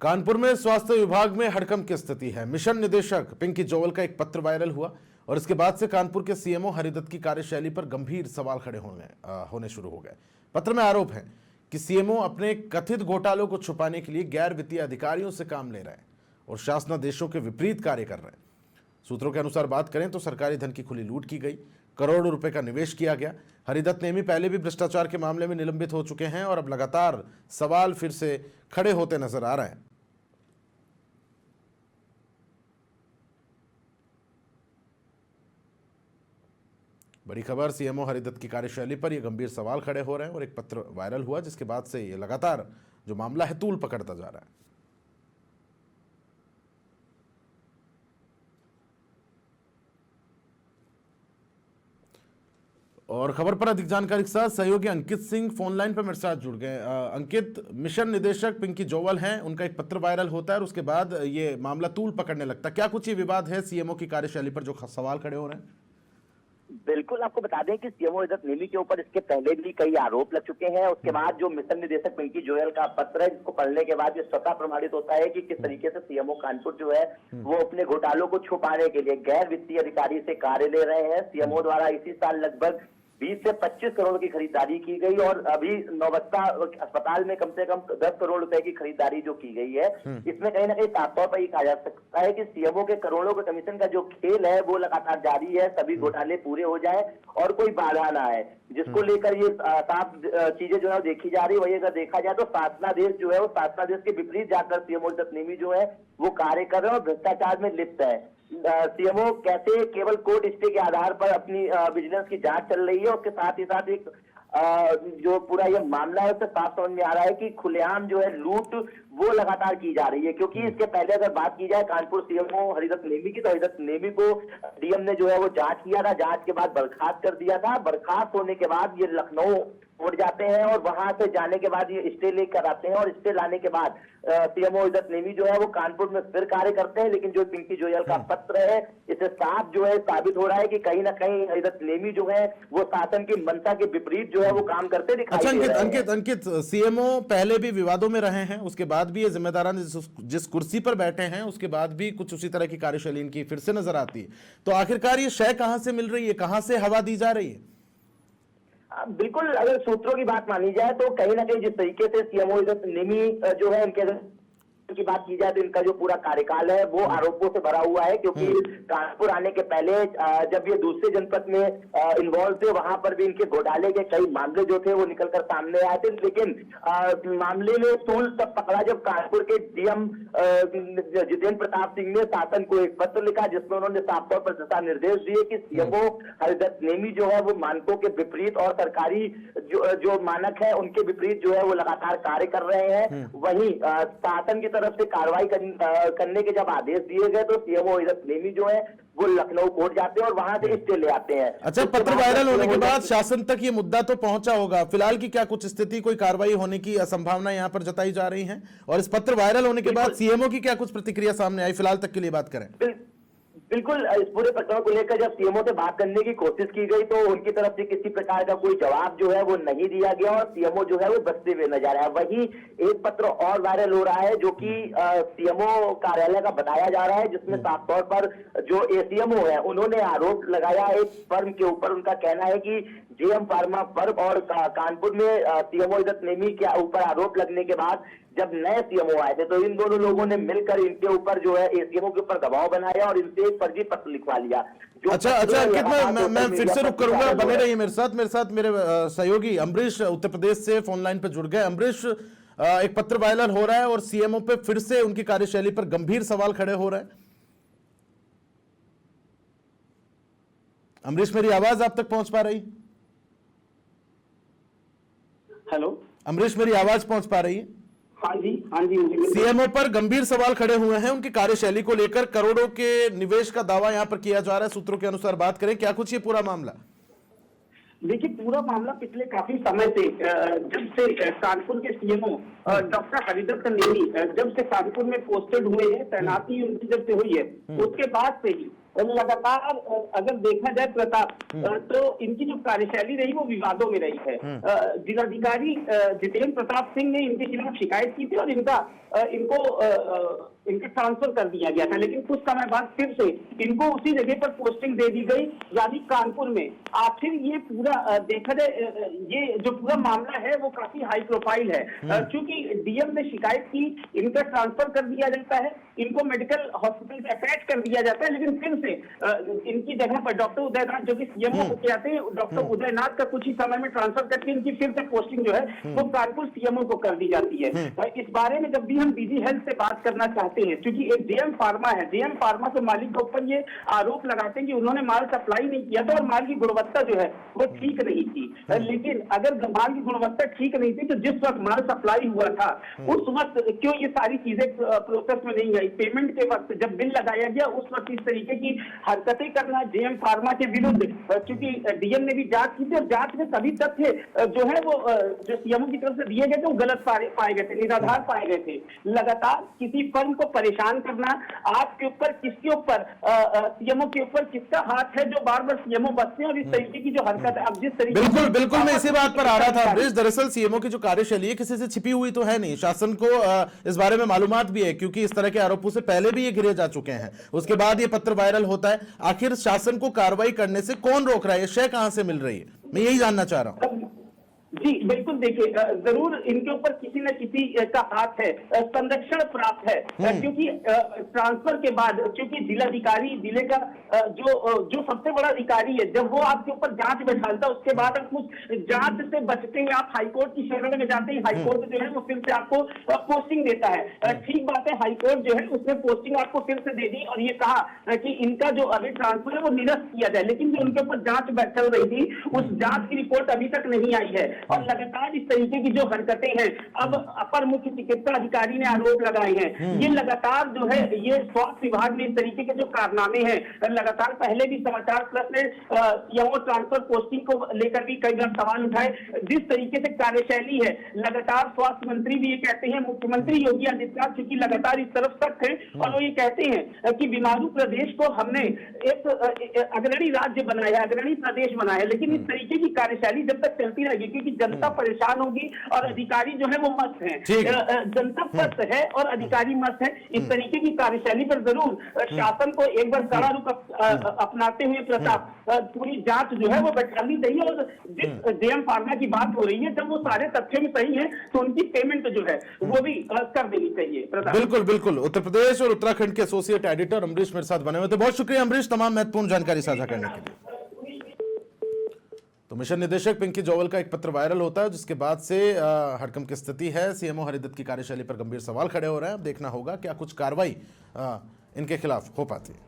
कानपुर में स्वास्थ्य विभाग में हड़कंप की स्थिति है। मिशन निदेशक पिंकी जोवल का एक पत्र वायरल हुआ और इसके बाद से कानपुर के सीएमओ हरिदत्त की कार्यशैली पर गंभीर सवाल खड़े होने शुरू हो गए। पत्र में आरोप है कि सीएमओ अपने कथित घोटालों को छुपाने के लिए गैर वित्तीय अधिकारियों से काम ले रहे हैं और शासनादेशों के विपरीत कार्य कर रहे हैं। सूत्रों के अनुसार बात करें तो सरकारी धन की खुली लूट की गई, करोड़ों रुपए का निवेश किया गया। हरिदत्त नेमी पहले भी भ्रष्टाचार के मामले में निलंबित हो चुके हैं और अब लगातार सवाल फिर से खड़े होते नजर आ रहे हैं। बड़ी खबर, सीएमओ हरिदत्त की कार्यशैली पर यह गंभीर सवाल खड़े हो रहे हैं और एक पत्र वायरल हुआ जिसके बाद से ये लगातार जो मामला है तूल पकड़ता जा रहा है। और खबर पर अधिक जानकारी के साथ सहयोगी अंकित सिंह फोन लाइन पर मेरे साथ जुड़ गए। अंकित, मिशन निदेशक पिंकी जोवल हैं, उनका एक पत्र वायरल होता है और उसके बाद ये मामला तूल पकड़ने लगता है। क्या कुछ ये विवाद है सीएमओ की कार्यशैली पर जो सवाल खड़े हो रहे हैं? बिल्कुल, आपको बता दें कि सीएमओ हरिदत्त नेमी के ऊपर इसके पहले भी कई आरोप लग चुके हैं। उसके बाद जो मिशन निदेशक पिंकी जोयल का पत्र है, जिसको पढ़ने के बाद ये स्वतः प्रमाणित होता है कि किस तरीके से सीएमओ कानपुर जो है वो अपने घोटालों को छुपाने के लिए गैर वित्तीय अधिकारी से कार्य ले रहे हैं। सीएमओ द्वारा इसी साल लगभग 20 से 25 करोड़ की खरीदारी की गई और अभी नौबस्ता अस्पताल में कम से कम 10 करोड़ रुपए की खरीदारी जो की गई है, इसमें कहीं ना कहीं साफ तौर पर ये कहा जा सकता है कि सीएमओ के करोड़ों के कमीशन का जो खेल है वो लगातार जारी है। सभी घोटाले पूरे हो जाए और कोई बाधा ना है, जिसको लेकर ये साफ चीजें जो है देखी जा रही है। वही अगर देखा जाए तो शासनादेश जो है वो शासनादेश के विपरीत जाकर सीएमओ हरिदत्त नेमी जो है वो कार्य कर रहे हैं और भ्रष्टाचार में लिप्त है। सीएमओ कैसे केवल कोर्ट स्टे के आधार पर अपनी विजिलेंस की जांच चल रही है, उसके साथ ही साथ एक जो पूरा ये मामला है उससे साफ समझ में आ रहा है कि खुलेआम जो है लूट वो लगातार की जा रही है। क्योंकि इसके पहले अगर बात की जाए कानपुर सीएमओ हरिदत्त नेमी की, तो हरिदत्त नेमी को डीएम ने जो है वो जांच किया था, जांच के बाद बर्खास्त कर दिया था। बर्खास्त होने के बाद ये लखनऊ उठ जाते हैं और वहां से जाने के बाद ये स्टे लेकर आते हैं और स्टे लाने के बाद सीएमओ हरिदत्त नेमी जो है वो कानपुर में फिर कार्य करते हैं। लेकिन जो पिंकी जोयल का पत्र है, इससे साफ जो है साबित हो रहा है कि कहीं ना कहीं हरिदत्त नेमी जो है वो शासन की मंशा के विपरीत जो है वो काम करते दिखाई दे रहे हैं। अंकित, सीएमओ पहले भी विवादों में रहे हैं, उसके बाद भी ये जिम्मेदारान जिस कुर्सी पर बैठे हैं उसके बाद भी कुछ उसी तरह की कार्यशैली इनकी फिर से नजर आती है। तो आखिरकार ये शय कहां से मिल रही है, कहां से हवा दी जा रही है? बिल्कुल, अगर सूत्रों की बात मानी जाए तो कहीं ना कहीं जिस तरीके से सीएमओ हरिदत्त नेमी जो है इनके की बात की जाए तो इनका जो पूरा कार्यकाल है वो आरोपों से भरा हुआ है। क्योंकि कानपुर आने के पहले जब ये दूसरे जनपद में इन्वॉल्व थे, वहां पर भी इनके घोटाले के कई मामले जो थे वो निकलकर सामने आए थे। लेकिन मामले में तूल तब पकड़ा जब कानपुर के डीएम जितेंद्र प्रताप सिंह ने शासन को एक पत्र लिखा जिसमें उन्होंने साफ तौर पर दिशा निर्देश दिए कि सीएमओ हरिदत्त नेमी जो है वो मानकों के विपरीत और सरकारी जो मानक है उनके विपरीत जो है वो लगातार कार्य कर रहे हैं। वहीं शासन की तरफ से कार्रवाई करने के जब आदेश दिए गए तो सीएमओ हरिदत्त नेमी जो है वो लखनऊ कोर्ट जाते हैं और वहां से स्टे ले आते हैं। अच्छा, पत्र वायरल होने के बाद शासन तक ये मुद्दा तो पहुंचा होगा, फिलहाल की क्या कुछ स्थिति, कोई कार्रवाई होने की संभावना यहां पर जताई जा रही है? और इस पत्र वायरल होने के बाद सीएमओ की क्या कुछ प्रतिक्रिया सामने आई, फिलहाल तक के लिए बात करें? बिल्कुल, इस पूरे प्रकरण को लेकर जब सीएमओ से बात करने की कोशिश की गई तो उनकी तरफ से किसी प्रकार का कोई जवाब जो है वो नहीं दिया गया और सीएमओ जो है वो बचते हुए नजर आया। वहीं एक पत्र और वायरल हो रहा है जो कि सीएमओ कार्यालय का बताया जा रहा है, जिसमें साफ तौर पर जो एसीएमओ है उन्होंने आरोप लगाया एक फर्म के ऊपर। उनका कहना है कि जेएम फार्मा फर्म और कानपुर में सीएमओ हरिदत्त नेमी के ऊपर आरोप लगने के बाद जब नए सीएमओ आए थे तो इन दोनों लोगों ने मिलकर इनके ऊपर जो है एसीएमओ के ऊपर दबाव बनाया और इनसे एक फर्जी पत्र लिखवा लिया। अच्छा, अंकित, मैं फिर से रुक करूंगा, बने रहिए मेरे साथ मेरे सहयोगी अमरीश उत्तर प्रदेश से फोन लाइन पर जुड़ गए। अमरीश, एक पत्र वायरल हो रहा है और सीएमओ पे फिर से उनकी कार्यशैली पर गंभीर सवाल खड़े हो रहे हैं। अमरीश, मेरी आवाज आप तक पहुंच पा रही? हेलो अमरीश, मेरी आवाज पहुंच पा रही है? हाँ जी। सीएमओ पर गंभीर सवाल खड़े हुए हैं उनकी कार्यशैली को लेकर, करोड़ों के निवेश का दावा यहां पर किया जा रहा है। सूत्रों के अनुसार बात करें, क्या कुछ ये पूरा मामला? देखिए, पूरा मामला पिछले काफी समय से जब से कानपुर के सीएमओ डॉक्टर हरिदत्त नेमी जब से कानपुर में पोस्टेड हुए हैं, तैनाती उनकी जब से हुई है उसके बाद से ही लगातार अगर देखा जाए प्रताप, तो इनकी जो कार्यशैली रही वो विवादों में रही है। जिलाधिकारी जितेंद्र प्रताप सिंह ने इनके खिलाफ शिकायत की थी और इनका ट्रांसफर कर दिया गया था, लेकिन कुछ समय बाद फिर से इनको उसी जगह पर पोस्टिंग दे दी गई, यानी कानपुर में। आखिर ये पूरा देखा जाए, ये जो पूरा मामला है वो काफी हाई प्रोफाइल है, क्योंकि डीएम ने शिकायत की, इनका ट्रांसफर कर दिया जाता है, इनको मेडिकल हॉस्पिटल से अटैच कर दिया जाता है, लेकिन फिर से इनकी जगह पर डॉक्टर उदयनाथ जो कि सीएमओ को कहते हैं, डॉक्टर उदयनाथ का कुछ ही समय में ट्रांसफर करके इनकी फिर से पोस्टिंग जो है वो कानपुर सीएमओ को कर दी जाती है। इस बारे में जब भी हम डीजी हेल्थ से बात करना चाहते हैं, क्योंकि एक जेएम फार्मा है, जेएम फार्मा के मालिक के ऊपर ये आरोप लगाते हैं कि उन्होंने माल सप्लाई नहीं किया था और माल की गुणवत्ता जो है वो ठीक नहीं थी। लेकिन अगर माल की गुणवत्ता ठीक नहीं थी तो जिस वक्त माल सप्लाई हुआ था उस वक्त क्यों ये सारी चीजें प्रोसेस में नहीं आई? पेमेंट के वक्त जब बिल लगाया गया उस वक्त इस तरीके की हरकतें करना जेएम फार्मा के विरुद्ध, क्योंकि डीएम ने भी जांच की थी और जांच में सभी तथ्य जो है वो जो सीएमओ की तरफ से दिए गए थे वो गलत पाए गए थे, निराधार पाए गए थे। लगातार किसी फर्म को परेशान करना, आपके ऊपर किसके ऊपर, सीएमओ के ऊपर किसका हाथ है जो बार बार सीएमओ बचते हैं, और इस तरीके की जो हरकत है, अब जिस तरीके बिल्कुल बिल्कुल मैं इसी बात पर आ रहा था अमरीश। दरअसल सीएमओ की जो कार्यशैली है किसी से छिपी हुई तो है नहीं, शासन को इस बारे में मालूमात भी है, क्योंकि इस तरह के आरोपों से पहले भी ये घिरे जा चुके हैं। उसके बाद ये पत्र वायरल होता है। आखिर शासन को कार्रवाई करने से कौन रोक रहा है? ये शय कहां से मिल रही है, मैं यही जानना चाह रहा हूं। जी बिल्कुल, देखिए जरूर इनके ऊपर किसी न किसी का हाथ है, संरक्षण प्राप्त है, क्योंकि ट्रांसफर के बाद क्योंकि जिलाधिकारी जिले का जो सबसे बड़ा अधिकारी है, जब वो आपके ऊपर जांच बैठालता है उसके बाद आप कुछ जांच से बचते हुए आप हाईकोर्ट की शरण में जाते हैं, हाईकोर्ट जो है वो फिर से आपको पोस्टिंग देता है। ठीक बात है, हाईकोर्ट जो है उसने पोस्टिंग आपको फिर से दे दी और ये कहा कि इनका जो अभी ट्रांसफर है वो निरस्त किया जाए, लेकिन जो उनके ऊपर जांच बैठल रही थी उस जांच की रिपोर्ट अभी तक नहीं आई है। और लगातार इस तरीके की जो हरकतें हैं, अब अपर मुख्य चिकित्सा अधिकारी ने आरोप लगाए हैं, ये लगातार जो है ये स्वास्थ्य विभाग में इस तरीके के जो कारनामे हैं, लगातार पहले भी समाचार प्लस ने सीएमओ ट्रांसफर पोस्टिंग को लेकर भी कई बार सवाल उठाए। जिस तरीके से कार्यशैली है, लगातार स्वास्थ्य मंत्री भी ये कहते हैं, मुख्यमंत्री योगी आदित्यनाथ चूंकि लगातार इस तरफ सख्त है और वो ये कहते हैं कि बीमारू प्रदेश को हमने एक अग्रणी राज्य बनाया, अग्रणी प्रदेश बनाया, लेकिन इस तरीके की कार्यशैली जब तक चलती रहेगी, क्योंकि जनता परेशान होगी और अधिकारी जो है वो मस्त है, जनता पस्त है और अधिकारी मस्त है। इस तरीके की कार्यशैली पर जरूर शासन को एक बार कड़ा रुख अपनाते हुए प्रताप पूरी जांच जो है वो बैठानी चाहिए। और जिस जेएम फार्मा की बात हो रही है, जब वो सारे तथ्यों में सही है तो उनकी पेमेंट जो है वो भी कर देनी चाहिए। बिल्कुल बिल्कुल। उत्तर प्रदेश और उत्तराखंड के एसोसिएट एडिटर अमरीश मेरे साथ बने हुए थे। बहुत शुक्रिया अमरीश तमाम महत्वपूर्ण जानकारी साझा करने के लिए। तो मिशन निदेशक पिंकी जोवल का एक पत्र वायरल होता है, जिसके बाद से हड़कंप की स्थिति है। सीएमओ हरिदत्त की कार्यशैली पर गंभीर सवाल खड़े हो रहे हैं। अब देखना होगा क्या कुछ कार्रवाई इनके खिलाफ हो पाती है।